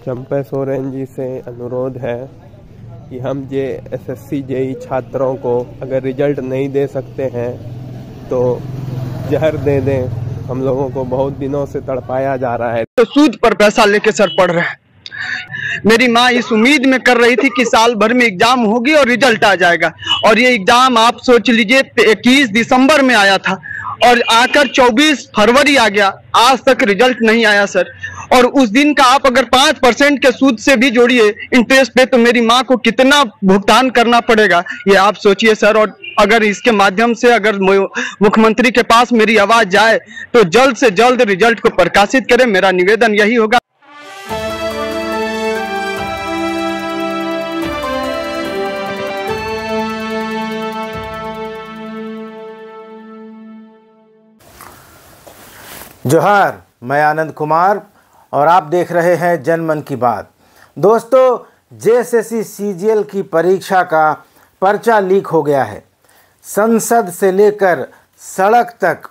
चंपई सोरेन जी से अनुरोध है कि हम जे एसएससी जेई छात्रों को अगर रिजल्ट नहीं दे सकते हैं तो जहर दे दें। हम लोगों को बहुत दिनों से तड़पाया जा रहा है। तो सूद पर पैसा लेके सर पड़ रहा है। मेरी माँ इस उम्मीद में कर रही थी कि साल भर में एग्जाम होगी और रिजल्ट आ जाएगा, और ये एग्जाम आप सोच लीजिए 21 दिसंबर में आया था और आकर 24 फरवरी आ गया, आज तक रिजल्ट नहीं आया सर। और उस दिन का आप अगर 5% के सूद से भी जोड़िए इंटरेस्ट पे, तो मेरी माँ को कितना भुगतान करना पड़ेगा ये आप सोचिए सर। और अगर इसके माध्यम से अगर मुख्यमंत्री के पास मेरी आवाज जाए तो जल्द से जल्द रिजल्ट को प्रकाशित करें, मेरा निवेदन यही होगा। जोहार, मैं आनंद कुमार और आप देख रहे हैं जनमन की बात। दोस्तों, जेएसएससी सीजीएल की परीक्षा का पर्चा लीक हो गया है। संसद से लेकर सड़क तक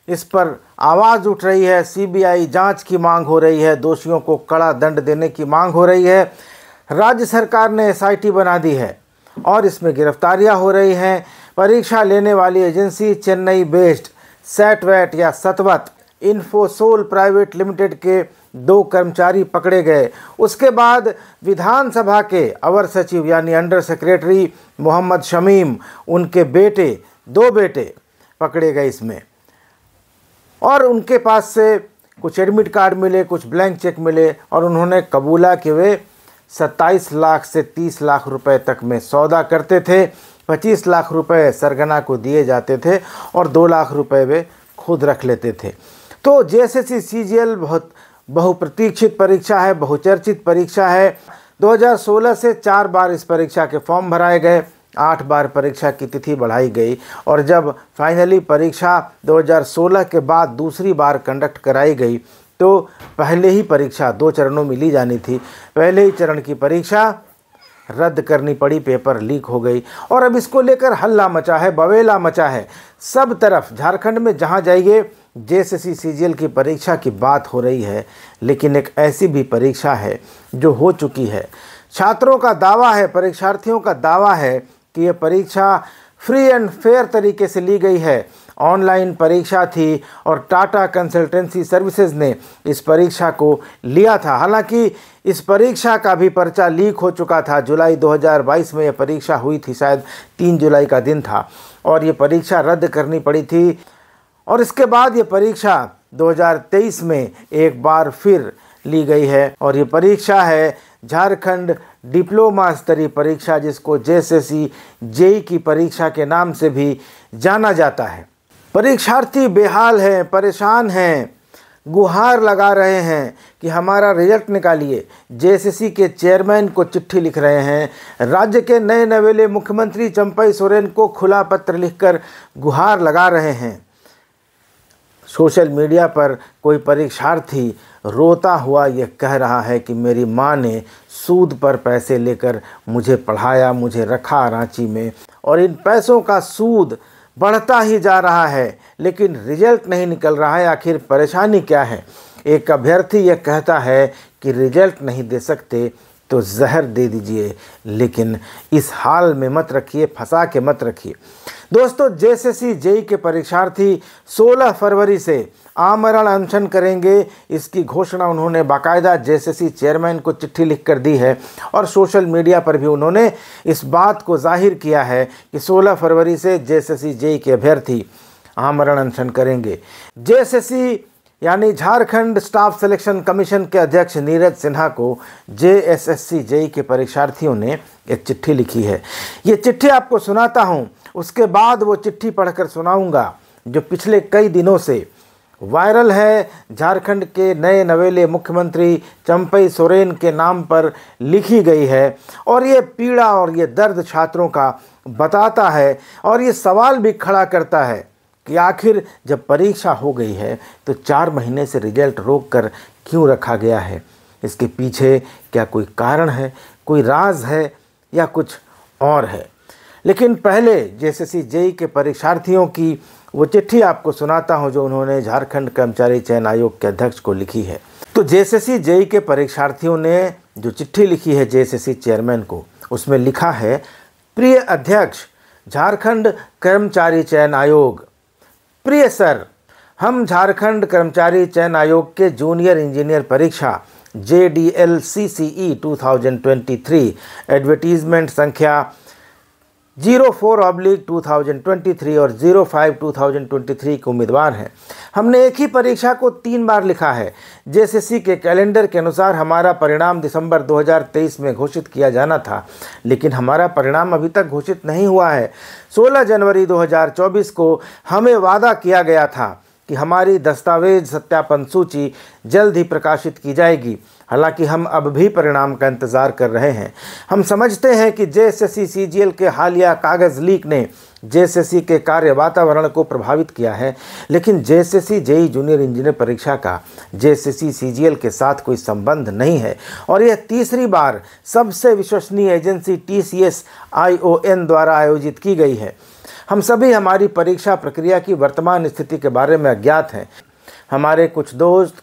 इस पर आवाज़ उठ रही है। सीबीआई जांच की मांग हो रही है, दोषियों को कड़ा दंड देने की मांग हो रही है। राज्य सरकार ने एसआईटी बना दी है और इसमें गिरफ्तारियां हो रही हैं। परीक्षा लेने वाली एजेंसी चेन्नई बेस्ड सेटवेट या सतवत इन्फोसोल प्राइवेट लिमिटेड के 2 कर्मचारी पकड़े गए। उसके बाद विधानसभा के अवर सचिव यानी अंडर सेक्रेटरी मोहम्मद शमीम, उनके बेटे 2 बेटे पकड़े गए इसमें, और उनके पास से कुछ एडमिट कार्ड मिले, कुछ ब्लैंक चेक मिले, और उन्होंने कबूला कि वे 27 लाख से 30 लाख रुपए तक में सौदा करते थे। 25 लाख रुपए सरगना को दिए जाते थे और 2 लाख रुपए वे खुद रख लेते थे। तो जेएसएससी सीजीएल बहुत बहुप्रतीक्षित परीक्षा है, बहुचर्चित परीक्षा है। 2016 से 4 बार इस परीक्षा के फॉर्म भराए गए, 8 बार परीक्षा की तिथि बढ़ाई गई, और जब फाइनली परीक्षा 2016 के बाद दूसरी बार कंडक्ट कराई गई तो पहले ही परीक्षा 2 चरणों में ली जानी थी। पहले ही चरण की परीक्षा रद्द करनी पड़ी, पेपर लीक हो गई, और अब इसको लेकर हल्ला मचा है, बवेला मचा है सब तरफ। झारखंड में जहां जाइए जेएसएससी सीजीएल की परीक्षा की बात हो रही है, लेकिन एक ऐसी भी परीक्षा है जो हो चुकी है। छात्रों का दावा है, परीक्षार्थियों का दावा है कि यह परीक्षा फ्री एंड फेयर तरीके से ली गई है। ऑनलाइन परीक्षा थी और टाटा कंसल्टेंसी सर्विसेज ने इस परीक्षा को लिया था। हालांकि इस परीक्षा का भी पर्चा लीक हो चुका था। जुलाई 2022 में यह परीक्षा हुई थी, शायद 3 जुलाई का दिन था, और ये परीक्षा रद्द करनी पड़ी थी। और इसके बाद ये परीक्षा 2023 में एक बार फिर ली गई है, और ये परीक्षा है झारखंड डिप्लोमा स्तरीय परीक्षा, जिसको जेएसएससी जेई की परीक्षा के नाम से भी जाना जाता है। परीक्षार्थी बेहाल हैं, परेशान हैं, गुहार लगा रहे हैं कि हमारा रिजल्ट निकालिए। जेएसएससी के चेयरमैन को चिट्ठी लिख रहे हैं। राज्य के नए नवेले मुख्यमंत्री चंपई सोरेन को खुला पत्र लिखकर गुहार लगा रहे हैं। सोशल मीडिया पर कोई परीक्षार्थी रोता हुआ ये कह रहा है कि मेरी माँ ने सूद पर पैसे लेकर मुझे पढ़ाया, मुझे रखा रांची में, और इन पैसों का सूद बढ़ता ही जा रहा है, लेकिन रिजल्ट नहीं निकल रहा है। आखिर परेशानी क्या है? एक अभ्यर्थी यह कहता है कि रिजल्ट नहीं दे सकते तो जहर दे दीजिए, लेकिन इस हाल में मत रखिए, फंसा के मत रखिए। दोस्तों, जेएसएससी जेई के परीक्षार्थी 16 फरवरी से आमरण अनशन करेंगे। इसकी घोषणा उन्होंने बाकायदा जेएसएससी चेयरमैन को चिट्ठी लिखकर दी है, और सोशल मीडिया पर भी उन्होंने इस बात को जाहिर किया है कि 16 फरवरी से जेएसएससी जेई के अभ्यर्थी आमरण अनशन करेंगे। जेएसएससी यानी झारखंड स्टाफ सिलेक्शन कमीशन के अध्यक्ष नीरज सिन्हा को जेएसएससी जेई के परीक्षार्थियों ने एक चिट्ठी लिखी है। ये चिट्ठी आपको सुनाता हूँ, उसके बाद वो चिट्ठी पढ़कर सुनाऊंगा जो पिछले कई दिनों से वायरल है। झारखंड के नए नवेले मुख्यमंत्री चंपई सोरेन के नाम पर लिखी गई है, और ये पीड़ा और ये दर्द छात्रों का बताता है, और ये सवाल भी खड़ा करता है कि आखिर जब परीक्षा हो गई है तो 4 महीने से रिजल्ट रोक कर क्यों रखा गया है? इसके पीछे क्या कोई कारण है, कोई राज है, या कुछ और है? लेकिन पहले जेएसएससी जेई के परीक्षार्थियों की वो चिट्ठी आपको सुनाता हूं जो उन्होंने झारखंड कर्मचारी चयन आयोग के अध्यक्ष को लिखी है। तो जेएसएससी जेईई के परीक्षार्थियों ने जो चिट्ठी लिखी है जेएसएससी चेयरमैन को, उसमें लिखा है, प्रिय अध्यक्ष झारखंड कर्मचारी चयन आयोग, प्रिय सर, हम झारखंड कर्मचारी चयन आयोग के जूनियर इंजीनियर परीक्षा JDL CCE 2023 एडवर्टीजमेंट संख्या 04/2023 और 05/2023 के उम्मीदवार हैं। हमने एक ही परीक्षा को 3 बार लिखा है। जेएसएससी के कैलेंडर के अनुसार हमारा परिणाम दिसंबर 2023 में घोषित किया जाना था, लेकिन हमारा परिणाम अभी तक घोषित नहीं हुआ है। 16 जनवरी 2024 को हमें वादा किया गया था कि हमारी दस्तावेज सत्यापन सूची जल्द ही प्रकाशित की जाएगी। हालांकि हम अब भी परिणाम का इंतज़ार कर रहे हैं। हम समझते हैं कि जेएसएससी सीजीएल के हालिया कागज़ लीक ने जेएसएससी के कार्य वातावरण को प्रभावित किया है, लेकिन जेएसएससी जेईई जूनियर इंजीनियर परीक्षा का जेएसएससी सीजीएल के साथ कोई संबंध नहीं है और यह तीसरी बार सबसे विश्वसनीय एजेंसी TCS ION द्वारा आयोजित की गई है। हम सभी हमारी परीक्षा प्रक्रिया की वर्तमान स्थिति के बारे में अज्ञात हैं। हमारे कुछ दोस्त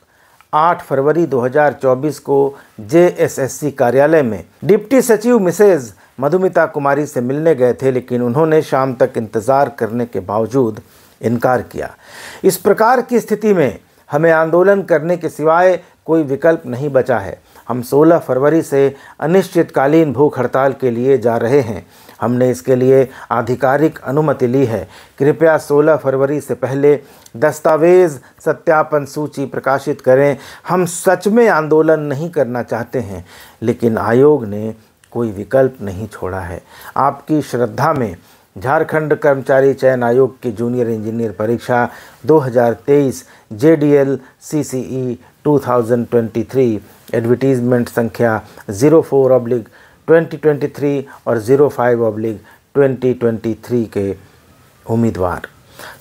8 फरवरी 2024 को जेएसएससी कार्यालय में डिप्टी सचिव मिसेज मधुमिता कुमारी से मिलने गए थे, लेकिन उन्होंने शाम तक इंतज़ार करने के बावजूद इनकार किया। इस प्रकार की स्थिति में हमें आंदोलन करने के सिवाय कोई विकल्प नहीं बचा है। हम 16 फरवरी से अनिश्चितकालीन भूख हड़ताल के लिए जा रहे हैं। हमने इसके लिए आधिकारिक अनुमति ली है। कृपया 16 फरवरी से पहले दस्तावेज सत्यापन सूची प्रकाशित करें। हम सच में आंदोलन नहीं करना चाहते हैं, लेकिन आयोग ने कोई विकल्प नहीं छोड़ा है। आपकी श्रद्धा में झारखंड कर्मचारी चयन आयोग की जूनियर इंजीनियर परीक्षा 2023 JDL CCE 2023 एडवर्टीजमेंट संख्या 04/2023 और 05/2023 के उम्मीदवार।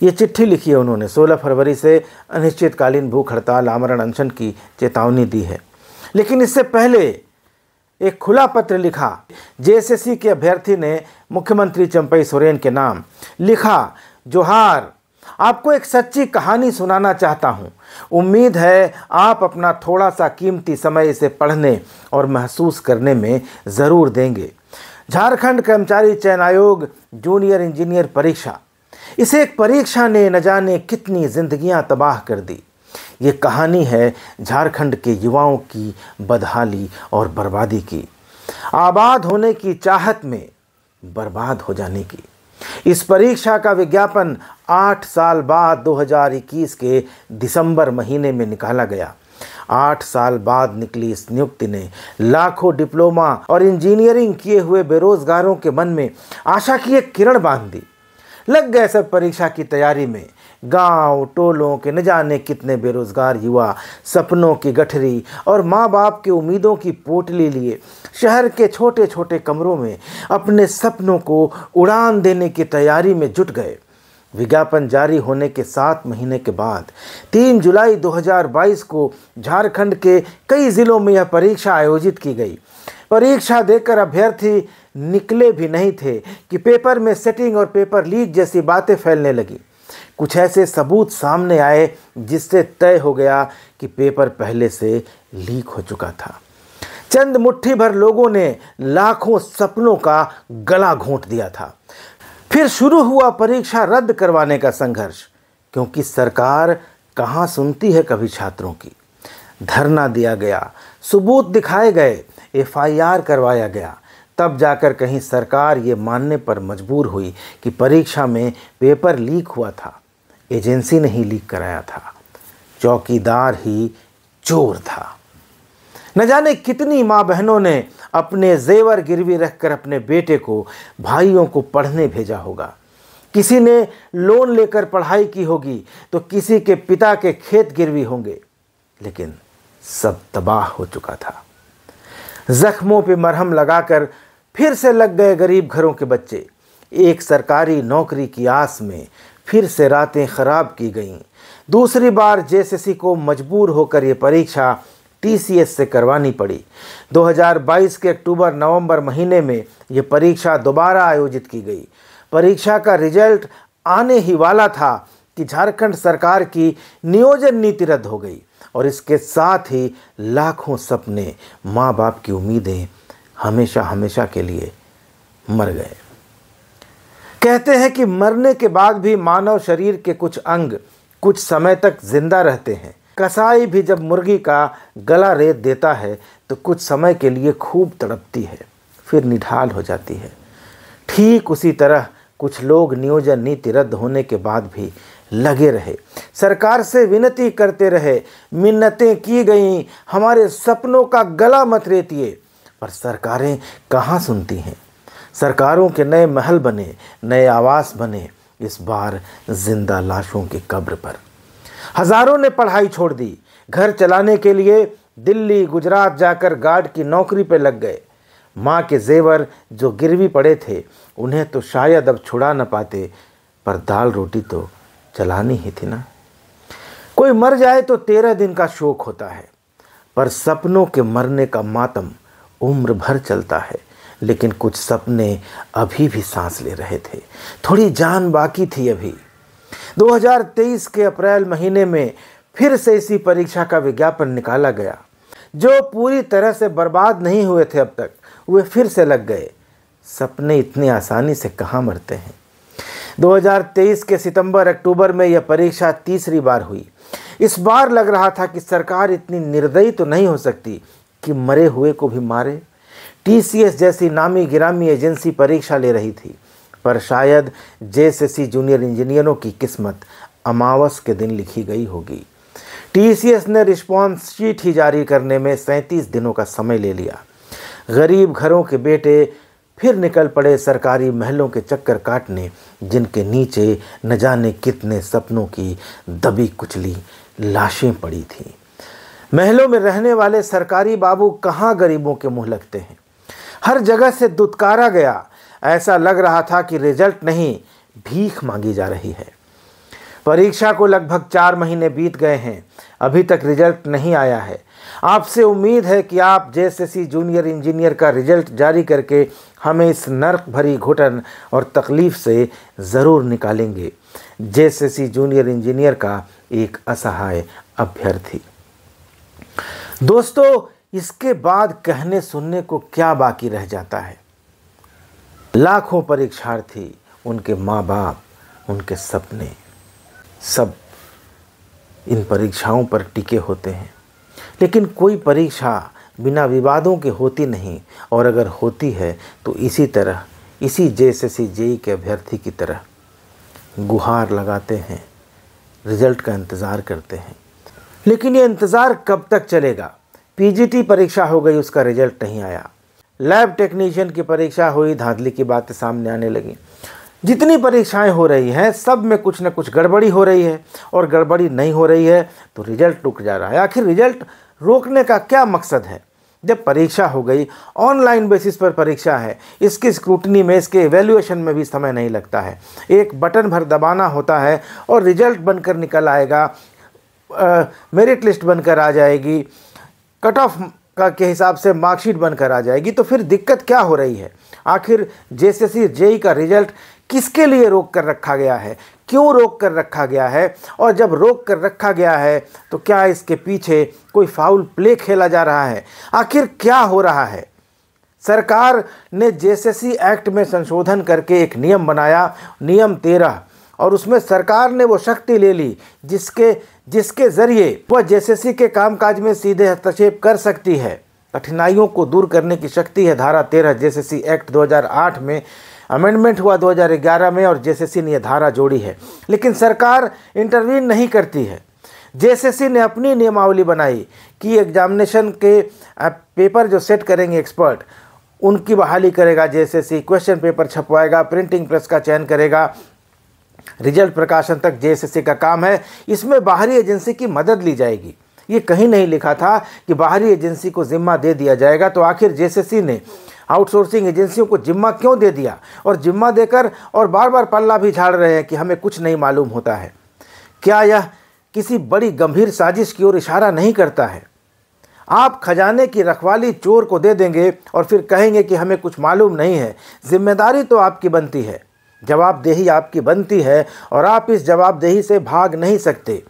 ये चिट्ठी लिखी है उन्होंने। 16 फरवरी से अनिश्चितकालीन भूख हड़ताल आमरण अनशन की चेतावनी दी है, लेकिन इससे पहले एक खुला पत्र लिखा। जेएसएससी के अभ्यर्थी ने मुख्यमंत्री चंपई सोरेन के नाम लिखा, जोहार, आपको एक सच्ची कहानी सुनाना चाहता हूँ। उम्मीद है आप अपना थोड़ा सा कीमती समय इसे पढ़ने और महसूस करने में ज़रूर देंगे। झारखंड कर्मचारी चयन आयोग जूनियर इंजीनियर परीक्षा, इस एक परीक्षा ने न जाने कितनी जिंदगियां तबाह कर दी। ये कहानी है झारखंड के युवाओं की बदहाली और बर्बादी की, आबाद होने की चाहत में बर्बाद हो जाने की। इस परीक्षा का विज्ञापन 8 साल बाद 2021 के दिसंबर महीने में निकाला गया। 8 साल बाद निकली इस नियुक्ति ने लाखों डिप्लोमा और इंजीनियरिंग किए हुए बेरोजगारों के मन में आशा की एक किरण बांध दी। लग गए सब परीक्षा की तैयारी में। गांव टोलों के न जाने कितने बेरोजगार युवा सपनों की गठरी और माँ बाप के उम्मीदों की पोटली लिए शहर के छोटे छोटे कमरों में अपने सपनों को उड़ान देने की तैयारी में जुट गए। विज्ञापन जारी होने के 7 महीने के बाद 3 जुलाई 2022 को झारखंड के कई ज़िलों में यह परीक्षा आयोजित की गई। परीक्षा देकर अभ्यर्थी निकले भी नहीं थे कि पेपर में सेटिंग और पेपर लीक जैसी बातें फैलने लगी। कुछ ऐसे सबूत सामने आए जिससे तय हो गया कि पेपर पहले से लीक हो चुका था। चंद मुट्ठी भर लोगों ने लाखों सपनों का गला घोंट दिया था। फिर शुरू हुआ परीक्षा रद्द करवाने का संघर्ष, क्योंकि सरकार कहाँ सुनती है कभी छात्रों की। धरना दिया गया, सबूत दिखाए गए, FIR करवाया गया, तब जाकर कहीं सरकार ये मानने पर मजबूर हुई कि परीक्षा में पेपर लीक हुआ था। एजेंसी ने ही लीक कराया था, चौकीदार ही चोर था। न जाने कितनी माँ बहनों ने अपने जेवर गिरवी रखकर अपने बेटे को, भाइयों को पढ़ने भेजा होगा। किसी ने लोन लेकर पढ़ाई की होगी तो किसी के पिता के खेत गिरवी होंगे, लेकिन सब तबाह हो चुका था। जख्मों पे मरहम लगाकर फिर से लग गए गरीब घरों के बच्चे। एक सरकारी नौकरी की आस में फिर से रातें खराब की गईं। दूसरी बार जेएसएससी को मजबूर होकर ये परीक्षा TCS से करवानी पड़ी। 2022 के अक्टूबर-नवंबर महीने में ये परीक्षा दोबारा आयोजित की गई। परीक्षा का रिजल्ट आने ही वाला था कि झारखंड सरकार की नियोजन नीति रद्द हो गई और इसके साथ ही लाखों सपने, माँ बाप की उम्मीदें हमेशा हमेशा के लिए मर गए। कहते हैं कि मरने के बाद भी मानव शरीर के कुछ अंग कुछ समय तक जिंदा रहते हैं। कसाई भी जब मुर्गी का गला रेत देता है तो कुछ समय के लिए खूब तड़पती है, फिर निढाल हो जाती है। ठीक उसी तरह कुछ लोग नियोजन नीति रद्द होने के बाद भी लगे रहे, सरकार से विनती करते रहे, मिन्नतें की गईं, हमारे सपनों का गला मत रेतिए, पर सरकारें कहाँ सुनती हैं। सरकारों के नए महल बने, नए आवास बने, इस बार जिंदा लाशों की कब्र पर। हजारों ने पढ़ाई छोड़ दी, घर चलाने के लिए दिल्ली गुजरात जाकर गार्ड की नौकरी पर लग गए। माँ के जेवर जो गिरवी पड़े थे उन्हें तो शायद अब छुड़ा न पाते, पर दाल रोटी तो चलानी ही थी ना। कोई मर जाए तो 13 दिन का शोक होता है, पर सपनों के मरने का मातम उम्र भर चलता है। लेकिन कुछ सपने अभी भी सांस ले रहे थे, थोड़ी जान बाकी थी अभी। 2023 के अप्रैल महीने में फिर से इसी परीक्षा का विज्ञापन निकाला गया। जो पूरी तरह से बर्बाद नहीं हुए थे अब तक, वे फिर से लग गए। सपने इतनी आसानी से कहाँ मरते हैं। 2023 के सितंबर अक्टूबर में यह परीक्षा तीसरी बार हुई। इस बार लग रहा था कि सरकार इतनी निर्दयी तो नहीं हो सकती कि मरे हुए को भी मारे। TCS जैसी नामी गिरामी एजेंसी परीक्षा ले रही थी, पर शायद JSSC जूनियर इंजीनियरों की किस्मत अमावस के दिन लिखी गई होगी। TCS ने रिस्पॉन्स शीट ही जारी करने में 37 दिनों का समय ले लिया। गरीब घरों के बेटे फिर निकल पड़े सरकारी महलों के चक्कर काटने, जिनके नीचे न जाने कितने सपनों की दबी कुचली लाशें पड़ी थीं। महलों में रहने वाले सरकारी बाबू कहाँ गरीबों के मुंह लगते हैं। हर जगह से दुत्कारा गया। ऐसा लग रहा था कि रिजल्ट नहीं, भीख मांगी जा रही है। परीक्षा को लगभग 4 महीने बीत गए हैं, अभी तक रिजल्ट नहीं आया है। आपसे उम्मीद है कि आप JSSC जूनियर इंजीनियर का रिजल्ट जारी करके हमें इस नर्क भरी घुटन और तकलीफ़ से ज़रूर निकालेंगे। JSSC जूनियर इंजीनियर का एक असहाय अभ्यर्थी। दोस्तों, इसके बाद कहने सुनने को क्या बाकी रह जाता है। लाखों परीक्षार्थी, उनके माँ बाप, उनके सपने, सब इन परीक्षाओं पर टिके होते हैं। लेकिन कोई परीक्षा बिना विवादों के होती नहीं, और अगर होती है तो इसी तरह, इसी JSSC JEE के अभ्यर्थी की तरह गुहार लगाते हैं, रिजल्ट का इंतज़ार करते हैं। लेकिन ये इंतज़ार कब तक चलेगा। PGT परीक्षा हो गई, उसका रिजल्ट नहीं आया। लैब टेक्नीशियन की परीक्षा हुई, धांधली की बातें सामने आने लगी। जितनी परीक्षाएं हो रही हैं, सब में कुछ न कुछ गड़बड़ी हो रही है, और गड़बड़ी नहीं हो रही है तो रिजल्ट रुक जा रहा है। आखिर रिजल्ट रोकने का क्या मकसद है। जब परीक्षा हो गई, ऑनलाइन बेसिस पर परीक्षा है, इसकी स्क्रूटनी में, इसके एवेल्यूएशन में भी समय नहीं लगता है। एक बटन भर दबाना होता है और रिजल्ट बनकर निकल आएगा, मेरिट लिस्ट बनकर आ जाएगी, कट ऑफ का के हिसाब से मार्कशीट बनकर आ जाएगी। तो फिर दिक्कत क्या हो रही है। आखिर JSSC JEE का रिजल्ट किसके लिए रोक कर रखा गया है, क्यों रोक कर रखा गया है, और जब रोक कर रखा गया है तो क्या इसके पीछे कोई फाउल प्ले खेला जा रहा है। आखिर क्या हो रहा है। सरकार ने JSSC एक्ट में संशोधन करके एक नियम बनाया, नियम 13, और उसमें सरकार ने वो शक्ति ले ली जिसके ज़रिए वह JSSC के कामकाज में सीधे हस्तक्षेप कर सकती है। कठिनाइयों को दूर करने की शक्ति है धारा 13 JSSC एक्ट 2008 में। अमेंडमेंट हुआ 2011 में और JSSC ने यह धारा जोड़ी है, लेकिन सरकार इंटरवीन नहीं करती है। JSSC ने अपनी नियमावली बनाई कि एग्जामिनेशन के पेपर जो सेट करेंगे एक्सपर्ट, उनकी बहाली करेगा JSSC, क्वेश्चन पेपर छपवाएगा, प्रिंटिंग प्रेस का चयन करेगा, रिजल्ट प्रकाशन तक JSSC का काम है। इसमें बाहरी एजेंसी की मदद ली जाएगी। ये कहीं नहीं लिखा था कि बाहरी एजेंसी को जिम्मा दे दिया जाएगा। तो आखिर JSSC ने आउटसोर्सिंग एजेंसियों को जिम्मा क्यों दे दिया, और जिम्मा देकर और बार बार पल्ला भी झाड़ रहे हैं कि हमें कुछ नहीं मालूम होता है। क्या यह किसी बड़ी गंभीर साजिश की ओर इशारा नहीं करता है। आप खजाने की रखवाली चोर को दे देंगे और फिर कहेंगे कि हमें कुछ मालूम नहीं है। जिम्मेदारी तो आपकी बनती है, जवाबदेही आपकी बनती है और आप इस जवाबदेही से भाग नहीं सकते।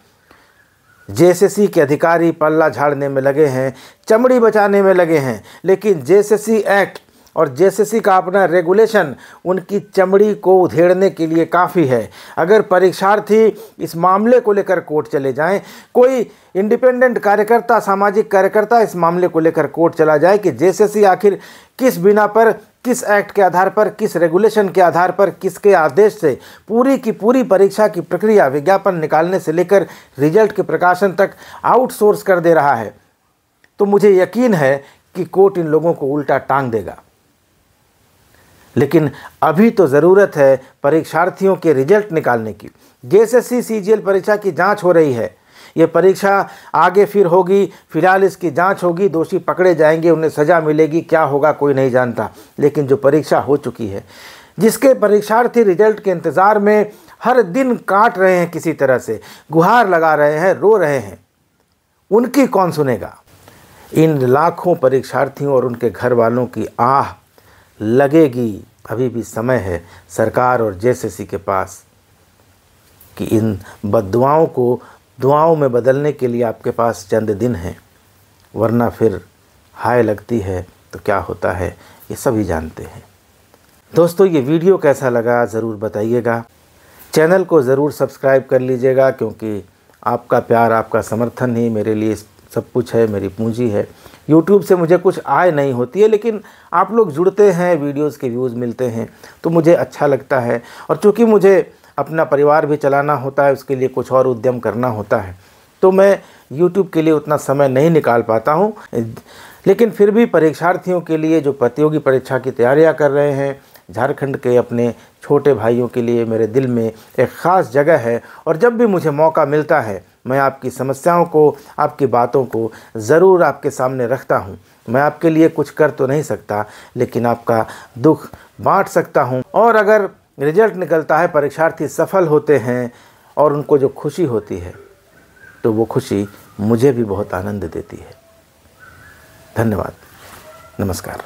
जेएसएससी के अधिकारी पल्ला झाड़ने में लगे हैं, चमड़ी बचाने में लगे हैं, लेकिन जेएसएससी एक्ट और जेएसएससी का अपना रेगुलेशन उनकी चमड़ी को उधेड़ने के लिए काफ़ी है। अगर परीक्षार्थी इस मामले को लेकर कोर्ट चले जाएं, कोई इंडिपेंडेंट कार्यकर्ता, सामाजिक कार्यकर्ता इस मामले को लेकर कोर्ट चला जाए कि जेएसएससी आखिर किस बिना पर, किस एक्ट के आधार पर, किस रेगुलेशन के आधार पर, किसके आदेश से पूरी की पूरी परीक्षा की प्रक्रिया विज्ञापन निकालने से लेकर रिजल्ट के प्रकाशन तक आउटसोर्स कर दे रहा है, तो मुझे यकीन है कि कोर्ट इन लोगों को उल्टा टांग देगा। लेकिन अभी तो ज़रूरत है परीक्षार्थियों के रिजल्ट निकालने की। जेएसएससी सीजीएल परीक्षा की जांच हो रही है। ये परीक्षा आगे फिर होगी, फिलहाल इसकी जांच होगी, दोषी पकड़े जाएंगे, उन्हें सज़ा मिलेगी, क्या होगा कोई नहीं जानता। लेकिन जो परीक्षा हो चुकी है, जिसके परीक्षार्थी रिजल्ट के इंतज़ार में हर दिन काट रहे हैं, किसी तरह से गुहार लगा रहे हैं, रो रहे हैं, उनकी कौन सुनेगा? इन लाखों परीक्षार्थियों और उनके घर वालों की आह लगेगी। अभी भी समय है सरकार और जेएसएससी के पास कि इन बद्दुआओं को दुआओं में बदलने के लिए आपके पास चंद दिन हैं, वरना फिर हाय लगती है तो क्या होता है ये सभी जानते हैं। दोस्तों, ये वीडियो कैसा लगा ज़रूर बताइएगा। चैनल को ज़रूर सब्सक्राइब कर लीजिएगा, क्योंकि आपका प्यार, आपका समर्थन ही मेरे लिए सब कुछ है, मेरी पूंजी है। YouTube से मुझे कुछ आय नहीं होती है, लेकिन आप लोग जुड़ते हैं, वीडियोस के व्यूज़ मिलते हैं तो मुझे अच्छा लगता है। और चूँकि मुझे अपना परिवार भी चलाना होता है, उसके लिए कुछ और उद्यम करना होता है, तो मैं YouTube के लिए उतना समय नहीं निकाल पाता हूँ। लेकिन फिर भी परीक्षार्थियों के लिए, जो प्रतियोगी परीक्षा की तैयारियाँ कर रहे हैं, झारखंड के अपने छोटे भाइयों के लिए मेरे दिल में एक ख़ास जगह है। और जब भी मुझे मौका मिलता है, मैं आपकी समस्याओं को, आपकी बातों को ज़रूर आपके सामने रखता हूँ। मैं आपके लिए कुछ कर तो नहीं सकता, लेकिन आपका दुख बांट सकता हूँ। और अगर रिजल्ट निकलता है, परीक्षार्थी सफल होते हैं और उनको जो खुशी होती है, तो वो खुशी मुझे भी बहुत आनंद देती है। धन्यवाद। नमस्कार।